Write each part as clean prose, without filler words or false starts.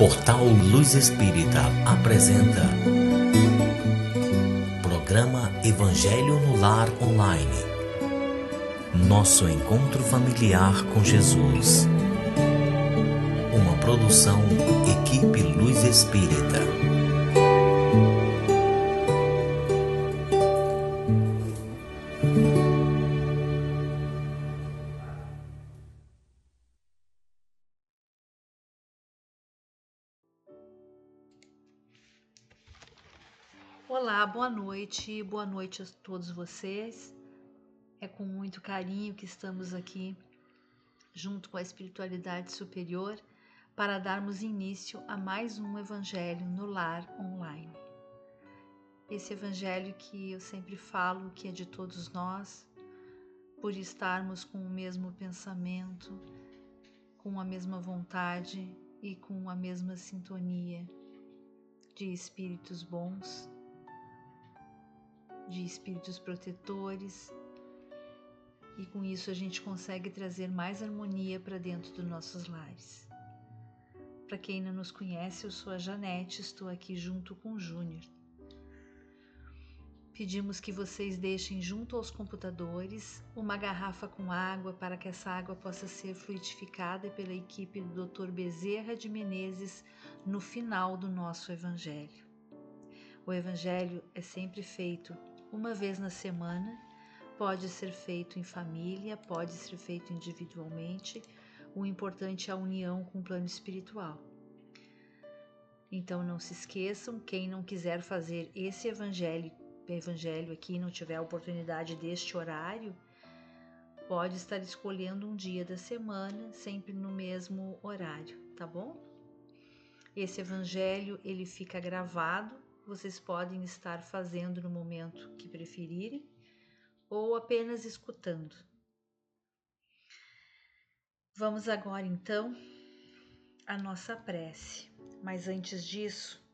Portal Luz Espírita apresenta Programa Evangelho no Lar Online. Nosso encontro familiar com Jesus. Uma produção Equipe Luz Espírita. Olá, boa noite a todos vocês. É com muito carinho que estamos aqui, junto com a espiritualidade superior, para darmos início a mais um Evangelho no Lar Online. Esse Evangelho que eu sempre falo que é de todos nós, por estarmos com o mesmo pensamento, com a mesma vontade e com a mesma sintonia de espíritos bons, de espíritos protetores, e com isso a gente consegue trazer mais harmonia para dentro dos nossos lares. Para quem não nos conhece, eu sou a Janete, estou aqui junto com o Júnior. Pedimos que vocês deixem junto aos computadores uma garrafa com água para que essa água possa ser fluidificada pela equipe do Dr. Bezerra de Menezes no final do nosso Evangelho. O Evangelho é sempre feito uma vez na semana, pode ser feito em família, pode ser feito individualmente, o importante é a união com o plano espiritual. Então não se esqueçam, quem não quiser fazer esse evangelho aqui, não tiver a oportunidade deste horário, pode estar escolhendo um dia da semana, sempre no mesmo horário, tá bom? Esse evangelho, ele fica gravado, vocês podem estar fazendo no momento que preferirem, ou apenas escutando. Vamos agora então à nossa prece, mas antes disso,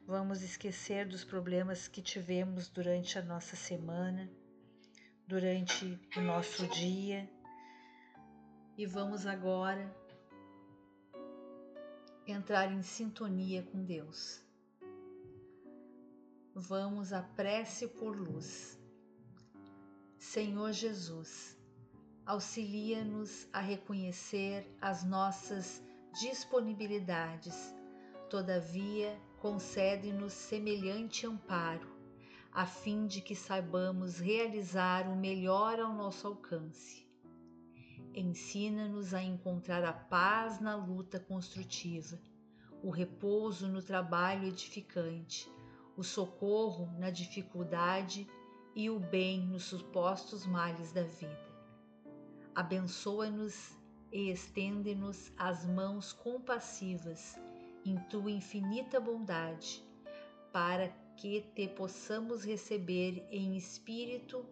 vamos esquecer dos problemas que tivemos durante a nossa semana, durante o nosso dia, e vamos agora entrar em sintonia com Deus. Vamos à prece por luz. Senhor Jesus, auxilia-nos a reconhecer as nossas disponibilidades, todavia concede-nos semelhante amparo, a fim de que saibamos realizar o melhor ao nosso alcance. Ensina-nos a encontrar a paz na luta construtiva, o repouso no trabalho edificante, o socorro na dificuldade e o bem nos supostos males da vida. Abençoa-nos e estende-nos as mãos compassivas em tua infinita bondade, para que te possamos receber em espírito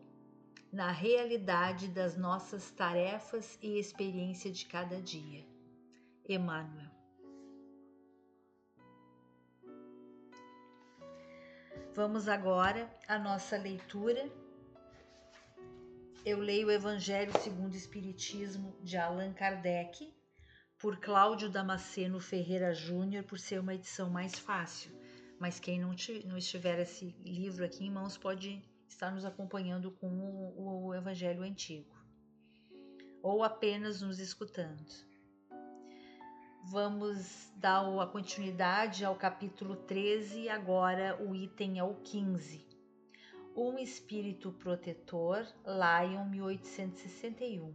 na realidade das nossas tarefas e experiência de cada dia. Emmanuel. Vamos agora à nossa leitura. Eu leio o Evangelho segundo o Espiritismo de Allan Kardec, por Cláudio Damasceno Ferreira Júnior, por ser uma edição mais fácil. Mas quem não estiver esse livro aqui em mãos pode estar nos acompanhando com o Evangelho antigo, ou apenas nos escutando. Vamos dar a continuidade ao capítulo 13, agora o item é o 15. Um espírito protetor, Lyon, 1861.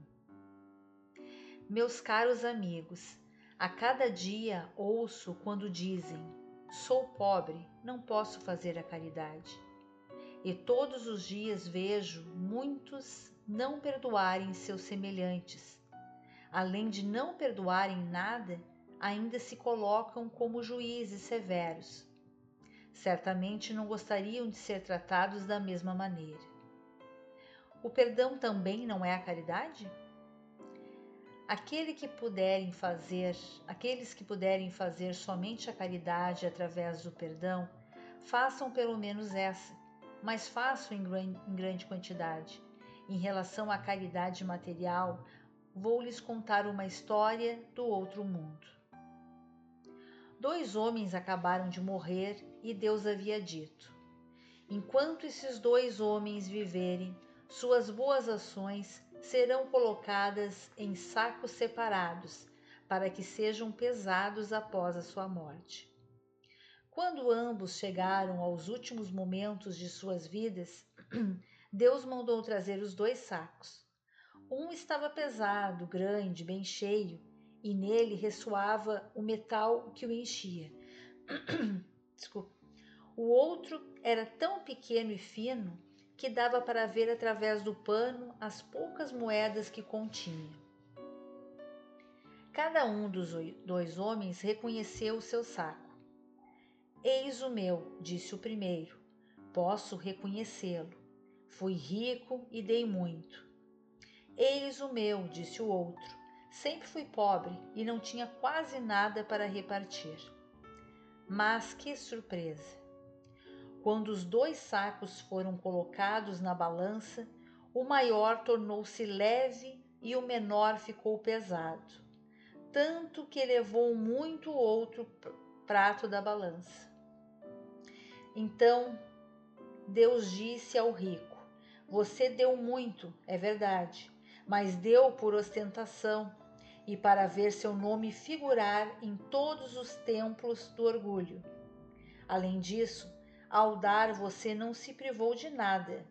Meus caros amigos, a cada dia ouço quando dizem: sou pobre, não posso fazer a caridade. E todos os dias vejo muitos não perdoarem seus semelhantes. Além de não perdoarem nada, ainda se colocam como juízes severos. Certamente não gostariam de ser tratados da mesma maneira. O perdão também não é a caridade? Aqueles que puderem fazer somente a caridade através do perdão, façam pelo menos essa, mas façam em grande quantidade. Em relação à caridade material, vou lhes contar uma história do outro mundo. 2 homens acabaram de morrer e Deus havia dito: enquanto esses 2 homens viverem, suas boas ações serão colocadas em sacos separados, para que sejam pesados após a sua morte. Quando ambos chegaram aos últimos momentos de suas vidas, Deus mandou trazer os 2 sacos. Um estava pesado, grande, bem cheio, e nele ressoava o metal que o enchia. Desculpa. O outro era tão pequeno e fino que dava para ver através do pano as poucas moedas que continha. Cada um dos 2 homens reconheceu o seu saco. Eis o meu, disse o primeiro. Posso reconhecê-lo. Fui rico e dei muito. Eis o meu, disse o outro. Sempre fui pobre e não tinha quase nada para repartir. Mas que surpresa! Quando os 2 sacos foram colocados na balança, o maior tornou-se leve e o menor ficou pesado, tanto que levou muito o outro prato da balança. Então Deus disse ao rico: você deu muito, é verdade, mas deu por ostentação e para ver seu nome figurar em todos os templos do orgulho. Além disso, ao dar você não se privou de nada.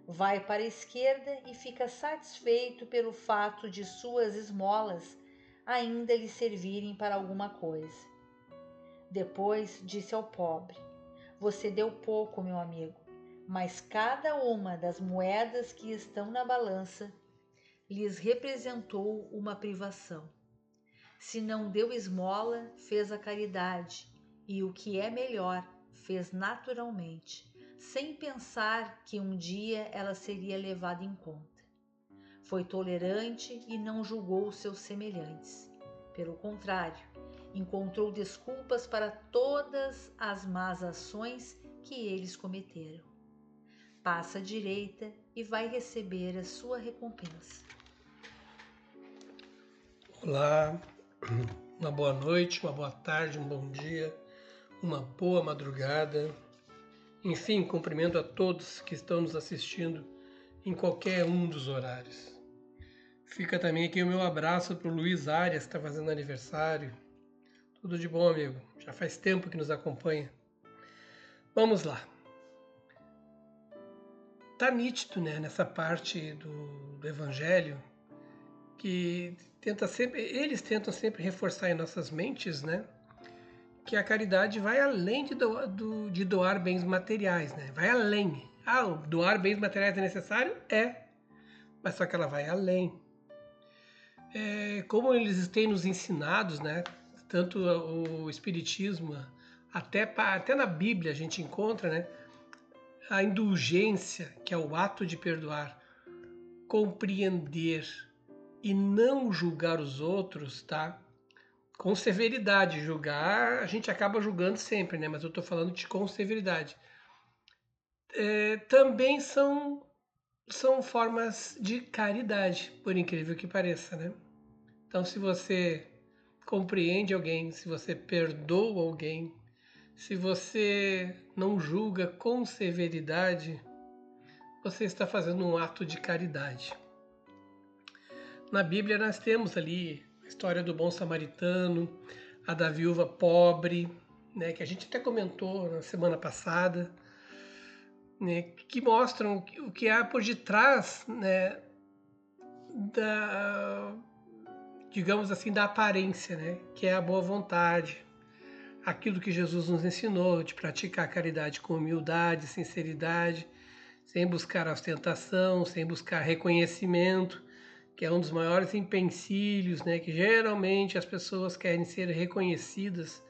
Vai para a esquerda e fica satisfeito pelo fato de suas esmolas ainda lhe servirem para alguma coisa. Depois disse ao pobre: você deu pouco, meu amigo, mas cada uma das moedas que estão na balança lhes representou uma privação. Se não deu esmola, fez a caridade, e o que é melhor, fez naturalmente, sem pensar que um dia ela seria levada em conta. Foi tolerante e não julgou seus semelhantes. Pelo contrário, encontrou desculpas para todas as más ações que eles cometeram. Passa à direita e vai receber a sua recompensa. Olá, uma boa noite, uma boa tarde, um bom dia, uma boa madrugada. Enfim, cumprimento a todos que estão nos assistindo em qualquer um dos horários. Fica também aqui o meu abraço para o Luiz Arias, que está fazendo aniversário. Tudo de bom, amigo. Já faz tempo que nos acompanha. Vamos lá. Tá nítido, né, nessa parte do Evangelho, que eles tentam sempre reforçar em nossas mentes, né, que a caridade vai além de doar bens materiais, né? Vai além. Doar bens materiais é necessário? É. Mas só que ela vai além. Como eles têm nos ensinados, né? Tanto o Espiritismo, até na Bíblia a gente encontra, né? A indulgência, que é o ato de perdoar, compreender e não julgar os outros, tá? Com severidade. Julgar, a gente acaba julgando sempre, né? Mas eu estou falando com severidade. Também são formas de caridade, por incrível que pareça, né? Então, se você compreende alguém, se você perdoa alguém, se você não julga com severidade, você está fazendo um ato de caridade. Na Bíblia nós temos ali a história do bom samaritano, a da viúva pobre, né, que a gente até comentou na semana passada, né, que mostram o que há por detrás, né, digamos assim, da aparência, né, que é a boa vontade, aquilo que Jesus nos ensinou, de praticar a caridade com humildade, sinceridade, sem buscar ostentação, sem buscar reconhecimento, que é um dos maiores empecilhos, né, que geralmente as pessoas querem ser reconhecidas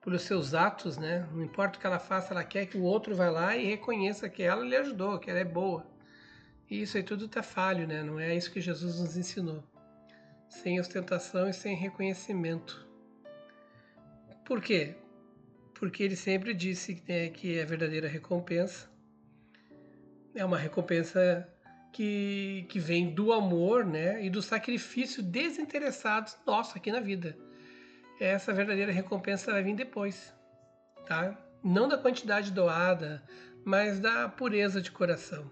pelos seus atos, né? Não importa o que ela faça, ela quer que o outro vá lá e reconheça que ela lhe ajudou, que ela é boa. E isso aí tudo está falho, né? Não é isso que Jesus nos ensinou. Sem ostentação e sem reconhecimento. Por quê? Porque ele sempre disse, né, que a verdadeira recompensa é uma recompensa que vem do amor, né, e do sacrifício desinteressado nosso aqui na vida. essa verdadeira recompensa vai vir depois, tá? Não da quantidade doada, mas da pureza de coração.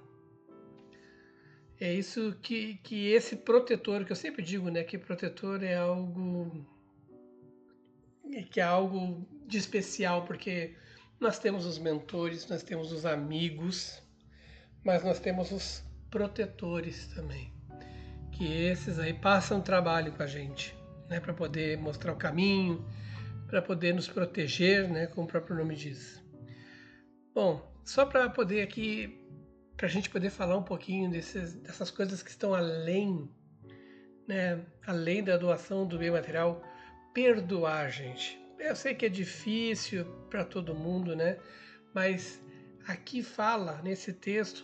É isso que esse protetor, que eu sempre digo, né, que protetor é algo de especial, porque nós temos os mentores, nós temos os amigos, mas nós temos os protetores também, que esses aí passam trabalho com a gente, né, para poder mostrar o caminho, para poder nos proteger, né, como o próprio nome diz. Bom, só para poder aqui, para a gente poder falar um pouquinho dessas coisas que estão além, né, além da doação do bem material, perdoar, gente. Eu sei que é difícil para todo mundo, né, mas aqui fala, nesse texto,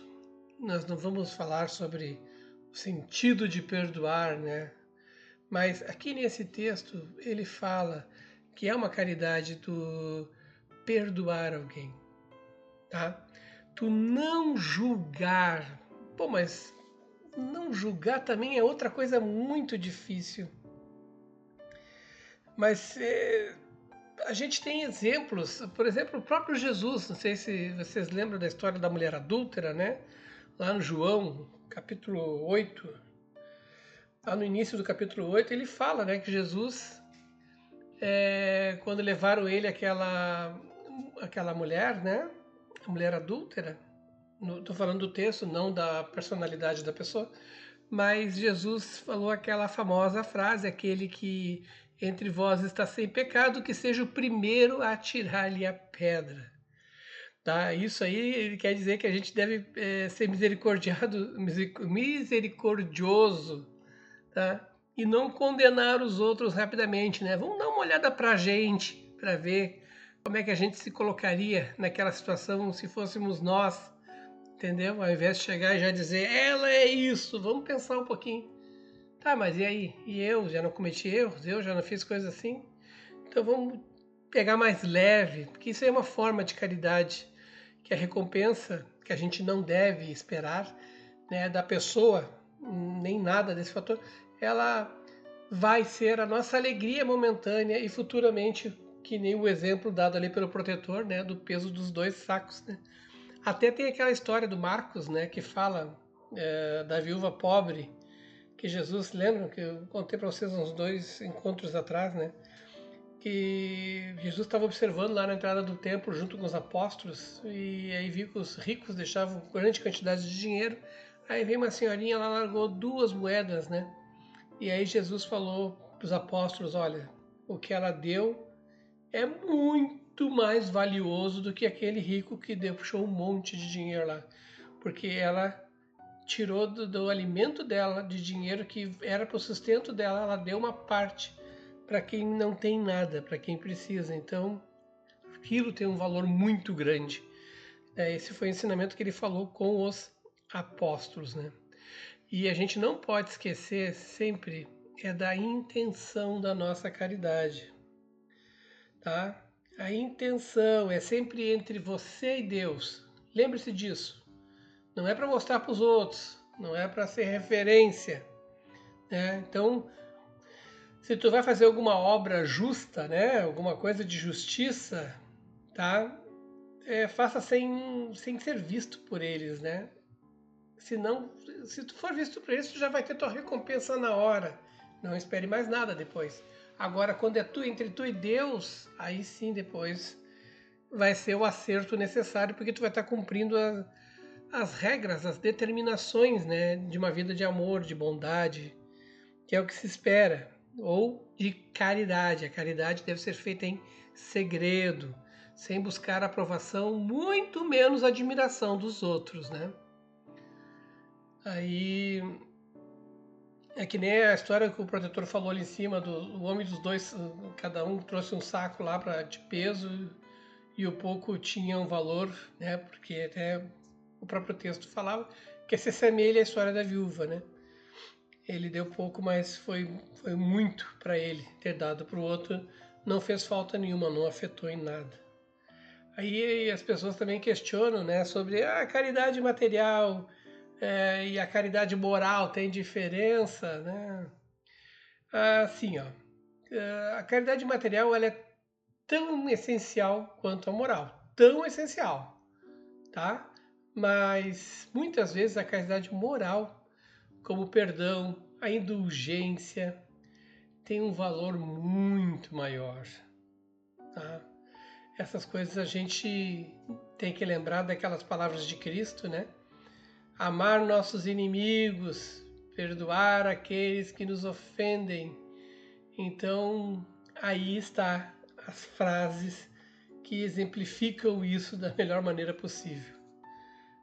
nós não vamos falar sobre o sentido de perdoar, né, mas aqui nesse texto ele fala que é uma caridade tu perdoar alguém, tá? Tu não julgar. Pô, mas não julgar também é outra coisa muito difícil. Mas a gente tem exemplos, por exemplo, o próprio Jesus, não sei se vocês lembram da história da mulher adúltera, né? Lá no João, capítulo 8, lá no início do capítulo 8, ele fala, né, que Jesus, quando levaram ele aquela mulher, né, a mulher adúltera, estou falando do texto, não da personalidade da pessoa, mas Jesus falou aquela famosa frase, aquele que entre vós está sem pecado, que seja o primeiro a atirar-lhe a pedra. Tá? Isso aí ele quer dizer que a gente deve ser misericordioso, tá? E não condenar os outros rapidamente, né? Vamos dar uma olhada para a gente, para ver como é que a gente se colocaria naquela situação se fôssemos nós, entendeu? Ao invés de chegar e já dizer, ela é isso, vamos pensar um pouquinho. Tá, mas e aí? E eu já não cometi erros? Eu já não fiz coisas assim? Então vamos pegar mais leve, porque isso é uma forma de caridade, que a recompensa que a gente não deve esperar, né, da pessoa, nem nada desse fator, ela vai ser a nossa alegria momentânea e futuramente, que nem o exemplo dado ali pelo protetor, né, do peso dos 2 sacos, né? Até tem aquela história do Marcos, né, que fala da viúva pobre, que Jesus, lembram que eu contei para vocês uns 2 encontros atrás, né, que Jesus estava observando lá na entrada do templo junto com os apóstolos e aí viu que os ricos deixavam grande quantidade de dinheiro. Aí veio uma senhorinha, ela largou 2 moedas, né? E aí Jesus falou para os apóstolos, olha, o que ela deu é muito mais valioso do que aquele rico que puxou um monte de dinheiro lá. Porque ela tirou do alimento dela, de dinheiro que era para o sustento dela, ela deu uma parte para quem não tem nada, para quem precisa. Então, aquilo tem um valor muito grande. Esse foi o ensinamento que ele falou com os apóstolos, né? E a gente não pode esquecer sempre da intenção da nossa caridade, tá? A intenção é sempre entre você e Deus. Lembre-se disso. Não é para mostrar para os outros, não é para ser referência, né? Então, se tu vai fazer alguma obra justa, né, alguma coisa de justiça, tá? Faça sem ser visto por eles, né? Senão, se tu for visto por eles, tu já vai ter tua recompensa na hora. Não espere mais nada depois. Agora, quando é entre tu e Deus, aí sim depois vai ser o acerto necessário, porque tu vai estar cumprindo as regras, as determinações, né, de uma vida de amor, de bondade, que é o que se espera, ou de caridade. A caridade deve ser feita em segredo, sem buscar aprovação, muito menos admiração dos outros, né? Aí é que nem a história que o protetor falou ali em cima do homem dos 2, cada um trouxe um saco lá de peso e o pouco tinha um valor, né? Porque até o próprio texto falava que se assemelha à história da viúva, né? Ele deu pouco, mas foi muito para ele ter dado para o outro. Não fez falta nenhuma, não afetou em nada. Aí as pessoas também questionam, né, sobre a caridade material e a caridade moral tem diferença, né? Assim, ó, a caridade material ela é tão essencial quanto a moral, tão essencial, tá? Mas muitas vezes a caridade moral, como o perdão, a indulgência, tem um valor muito maior, tá? Essas coisas a gente tem que lembrar daquelas palavras de Cristo, né? Amar nossos inimigos, perdoar aqueles que nos ofendem. Então, aí está as frases que exemplificam isso da melhor maneira possível.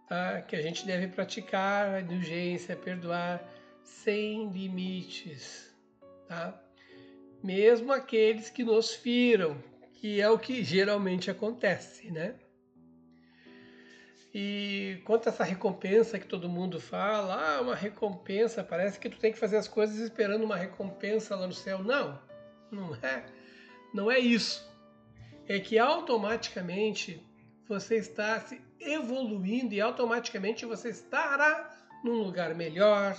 Tá? Que a gente deve praticar a indulgência, perdoar sem limites, tá? Mesmo aqueles que nos firam, que é o que geralmente acontece, né? E quanto a essa recompensa que todo mundo fala, uma recompensa, parece que tu tem que fazer as coisas esperando uma recompensa lá no céu. Não, não é isso. É que automaticamente você está se evoluindo e automaticamente você estará num lugar melhor,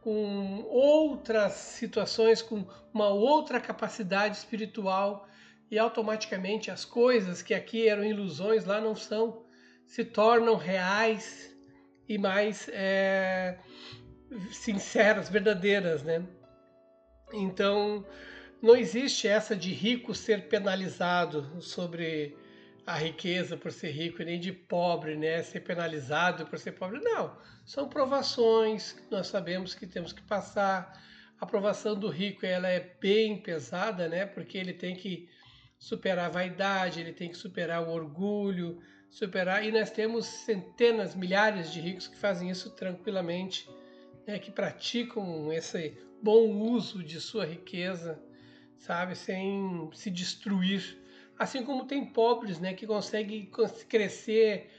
com outras situações, com uma outra capacidade espiritual e automaticamente as coisas que aqui eram ilusões lá não são, se tornam reais e mais sinceras, verdadeiras, né? Então, não existe essa de rico ser penalizado sobre a riqueza por ser rico, nem de pobre, né, ser penalizado por ser pobre. Não, são provações que nós sabemos que temos que passar. A provação do rico ela é bem pesada, né, porque ele tem que superar a vaidade, ele tem que superar o orgulho, e nós temos centenas, milhares de ricos que fazem isso tranquilamente, né, que praticam esse bom uso de sua riqueza, sabe, sem se destruir. Assim como tem pobres, né, que conseguem crescer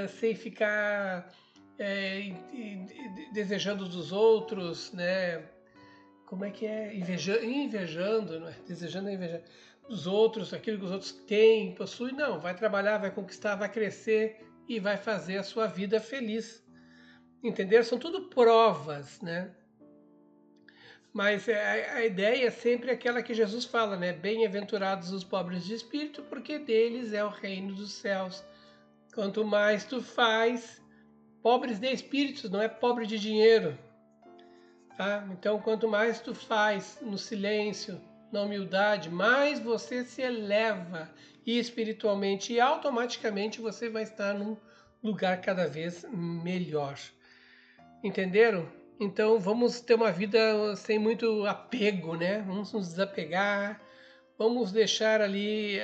sem ficar desejando dos outros, né? Como é que é? Invejando, não é? Desejando a inveja dos outros, aquilo que os outros têm, possuem. Não, vai trabalhar, vai conquistar, vai crescer e vai fazer a sua vida feliz. Entenderam? São tudo provas, né? Mas a ideia é sempre aquela que Jesus fala, né? Bem-aventurados os pobres de espírito, porque deles é o reino dos céus. Quanto mais tu faz, pobres de espíritos, não é pobre de dinheiro, tá? Então, quanto mais tu faz no silêncio, na humildade, mais você se eleva espiritualmente e automaticamente você vai estar num lugar cada vez melhor. Entenderam? Então vamos ter uma vida sem muito apego, né? Vamos nos desapegar, vamos deixar ali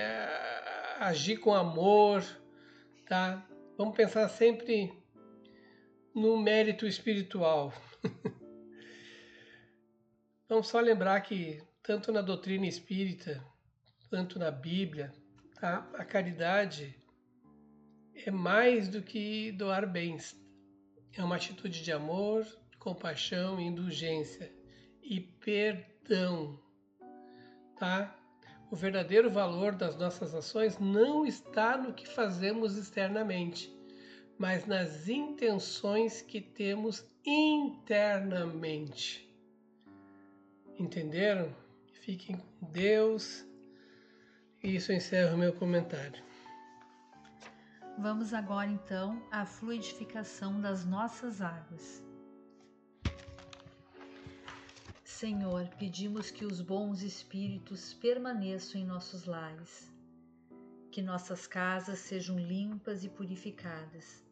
agir com amor, tá? Vamos pensar sempre no mérito espiritual. Vamos só lembrar que tanto na doutrina espírita quanto na Bíblia, tá? A caridade é mais do que doar bens. É uma atitude de amor, compaixão, indulgência e perdão, tá? O verdadeiro valor das nossas ações não está no que fazemos externamente, mas nas intenções que temos internamente. Entenderam? Fiquem com Deus. E isso encerra o meu comentário. Vamos agora então à fluidificação das nossas águas. Senhor, pedimos que os bons espíritos permaneçam em nossos lares, que nossas casas sejam limpas e purificadas.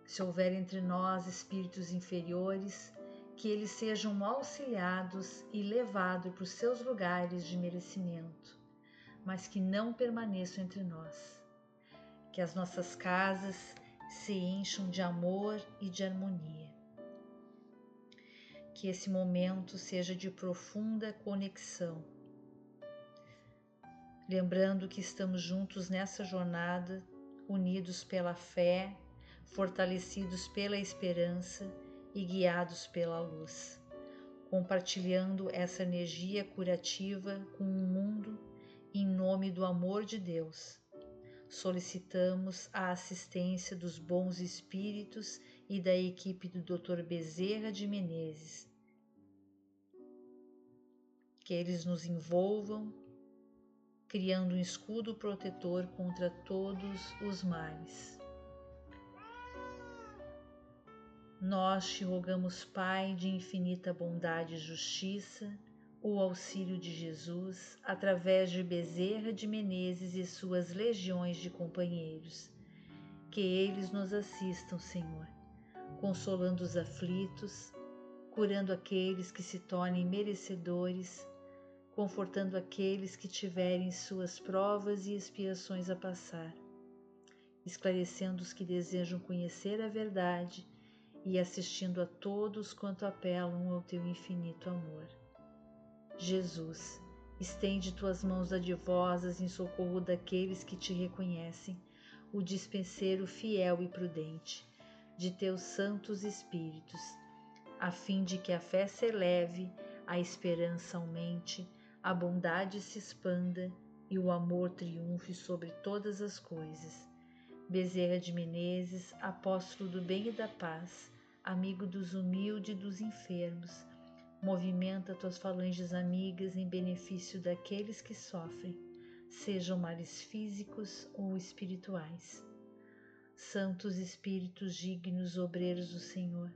Se houver entre nós espíritos inferiores, que eles sejam auxiliados e levados para os seus lugares de merecimento, mas que não permaneçam entre nós. Que as nossas casas se encham de amor e de harmonia. Que esse momento seja de profunda conexão. Lembrando que estamos juntos nessa jornada, unidos pela fé, fortalecidos pela esperança e guiados pela luz, compartilhando essa energia curativa com o mundo em nome do amor de Deus. Solicitamos a assistência dos bons espíritos e da equipe do Dr. Bezerra de Menezes, que eles nos envolvam, criando um escudo protetor contra todos os males. Nós te rogamos, Pai de infinita bondade e justiça, o auxílio de Jesus, através de Bezerra de Menezes e suas legiões de companheiros. Que eles nos assistam, Senhor, consolando os aflitos, curando aqueles que se tornem merecedores, confortando aqueles que tiverem suas provas e expiações a passar, esclarecendo os que desejam conhecer a verdade e assistindo a todos quanto apelam ao teu infinito amor. Jesus, estende tuas mãos dadivosas em socorro daqueles que te reconhecem, o dispenseiro fiel e prudente de teus santos espíritos, a fim de que a fé se eleve, a esperança aumente, a bondade se expanda e o amor triunfe sobre todas as coisas. Bezerra de Menezes, apóstolo do bem e da paz, amigo dos humildes e dos enfermos, movimenta tuas falanges amigas em benefício daqueles que sofrem, sejam males físicos ou espirituais. Santos Espíritos dignos, obreiros do Senhor,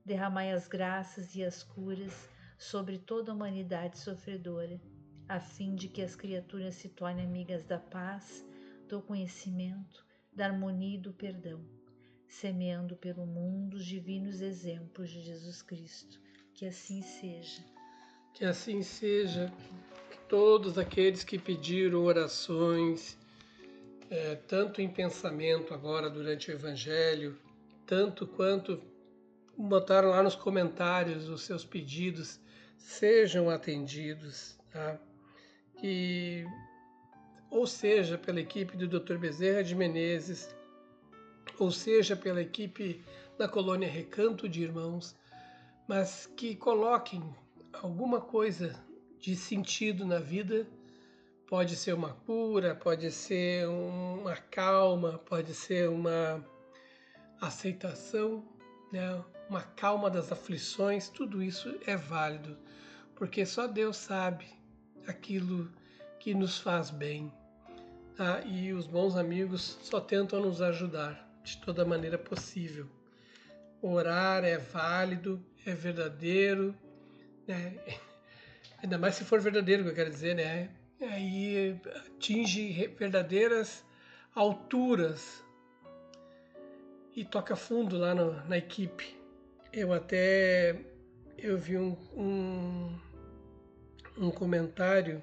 derramai as graças e as curas sobre toda a humanidade sofredora, a fim de que as criaturas se tornem amigas da paz, do conhecimento, da harmonia e do perdão, semeando pelo mundo os divinos exemplos de Jesus Cristo. Que assim seja. Que assim seja. Todos aqueles que pediram orações, tanto em pensamento agora durante o Evangelho, tanto quanto botaram lá nos comentários os seus pedidos, sejam atendidos, tá? Que, ou seja, pela equipe do Dr. Bezerra de Menezes, ou seja, pela equipe da Colônia Recanto de Irmãos, mas que coloquem alguma coisa de sentido na vida. Pode ser uma cura, pode ser uma calma, pode ser uma aceitação, né? Uma calma das aflições, tudo isso é válido, porque só Deus sabe aquilo que nos faz bem, tá? E os bons amigos só tentam nos ajudar de toda maneira possível. Orar é válido, é verdadeiro, né? Ainda mais se for verdadeiro, que eu quero dizer, né? Aí atinge verdadeiras alturas e toca fundo lá na equipe. Eu vi um comentário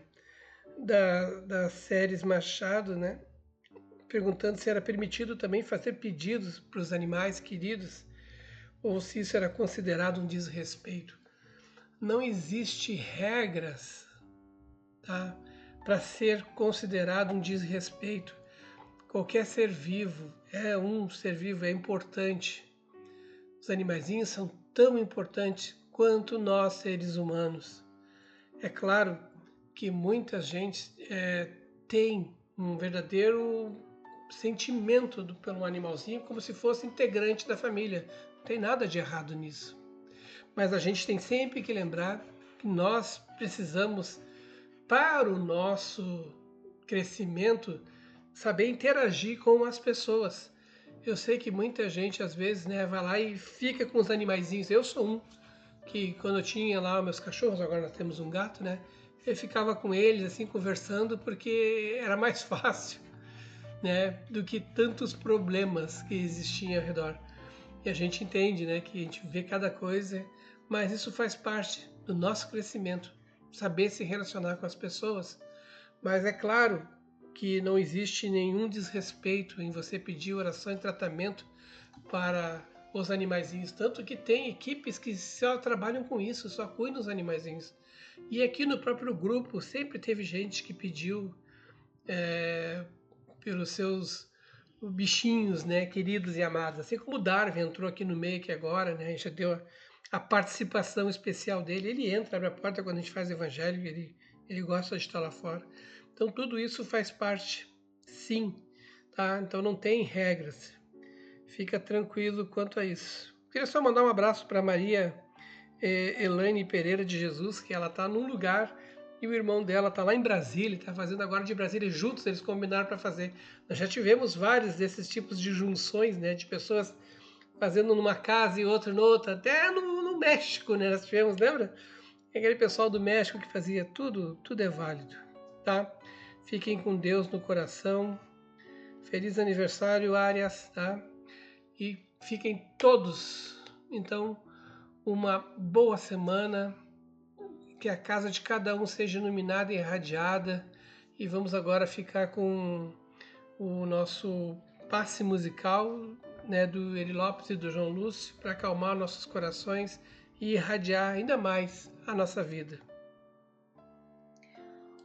da Séries Machado, né? Perguntando se era permitido também fazer pedidos para os animais queridos ou se isso era considerado um desrespeito. Não existe regras, tá, para ser considerado um desrespeito. Qualquer ser vivo é importante. Os animaizinhos são tão importantes quanto nós, seres humanos. É claro que muita gente tem um verdadeiro sentimento pelo animalzinho como se fosse integrante da família. Não tem nada de errado nisso. Mas a gente tem sempre que lembrar que nós precisamos, para o nosso crescimento, saber interagir com as pessoas. Eu sei que muita gente, às vezes, né, vai lá e fica com os animaizinhos. Eu sou um que, quando eu tinha lá meus cachorros, agora nós temos um gato, né, eu ficava com eles, assim, conversando, porque era mais fácil, né, do que tantos problemas que existiam ao redor. E a gente entende, né, que a gente vê cada coisa, mas isso faz parte do nosso crescimento, saber se relacionar com as pessoas. Mas é claro que não existe nenhum desrespeito em você pedir oração e tratamento para os animaizinhos, tanto que tem equipes que só trabalham com isso, só cuidam dos animaizinhos. E aqui no próprio grupo sempre teve gente que pediu pelos seus bichinhos, né, queridos e amados. Assim como o Darwin entrou aqui no meio aqui agora, né, a gente já deu a participação especial dele. Ele entra, abre a porta quando a gente faz evangelho, ele gosta de estar lá fora. Então tudo isso faz parte, sim, tá? Então não tem regras. Fica tranquilo quanto a isso. Queria só mandar um abraço para Maria Elaine Pereira de Jesus, que ela está num lugar e o irmão dela está lá em Brasília, está fazendo agora de Brasília, juntos eles combinaram para fazer. Nós já tivemos vários desses tipos de junções, né, de pessoas fazendo numa casa e outra noutra, até no México, né, nós tivemos, lembra? Aquele pessoal do México que fazia tudo é válido, tá? Fiquem com Deus no coração. Feliz aniversário, Arias, tá? E fiquem todos, então, uma boa semana, que a casa de cada um seja iluminada e irradiada. E vamos agora ficar com o nosso passe musical, né, do Eli Lopes e do João Lúcio, para acalmar nossos corações e irradiar ainda mais a nossa vida.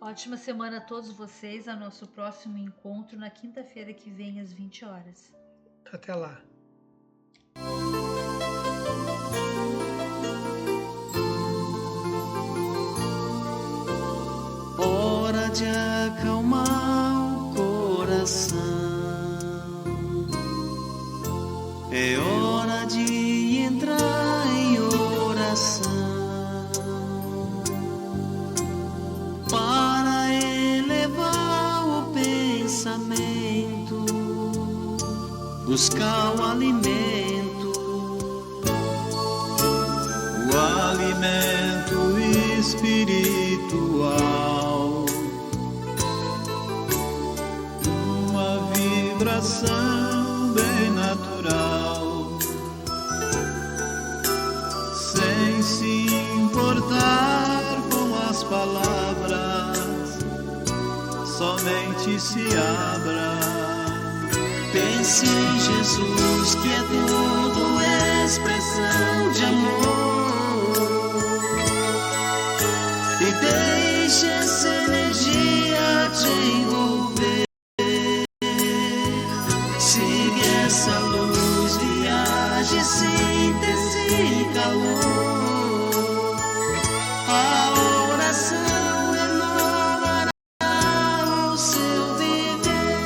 Ótima semana a todos vocês, ao nosso próximo encontro na quinta-feira que vem às 20 horas. Até lá. Hora de acalmar o coração, é hora de entrar em oração, para elevar o pensamento, buscar o alimento espiritual, uma vibração bem natural, sem se importar com as palavras, somente se abra. Pense em Jesus, que é tudo expressão de amor. E deixe essa energia te envolver. Siga essa luz, viaje, síntese e calor. A oração renovará o seu viver.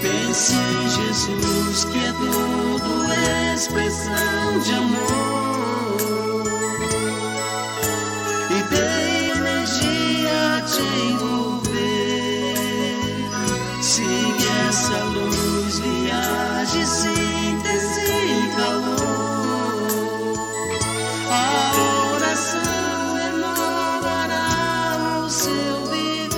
Pense em Jesus, que é tudo expressão de amor. Síntese e calor, a oração renovará o seu viver.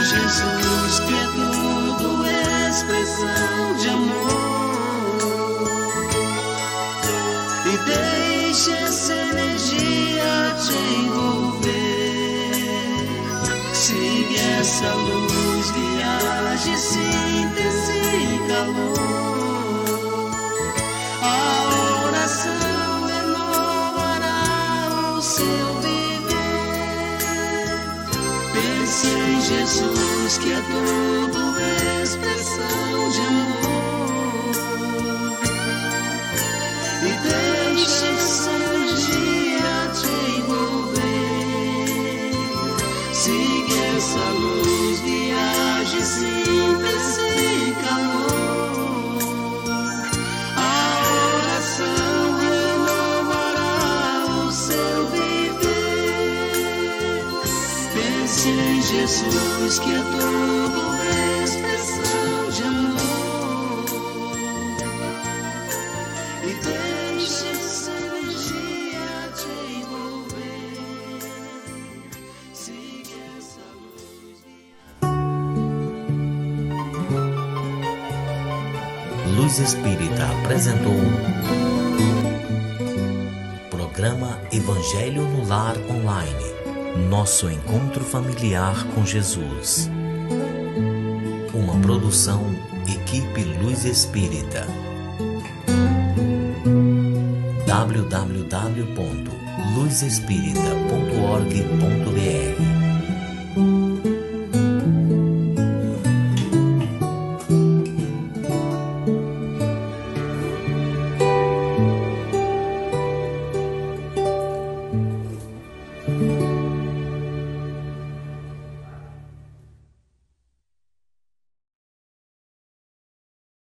Jesus, que é tudo expressão de amor. E deixe essa energia te envolver. Siga essa luz, viaje, síntese e calor. A oração renovará o seu viver. Pense em Jesus, que é tudo expressão de amor. E deixe essa energia te envolver. Siga essa luz, viaje, síntese e calor. A oração renovará o seu viver. Pense em Jesus, que é tudo expressão de amor. E deixe essa energia te envolver. Siga essa luz. Luz Espírita apresentou Programa Evangelho no Lar Online. Nosso encontro familiar com Jesus. Uma produção Equipe Luz Espírita. www.luzespírita.org.br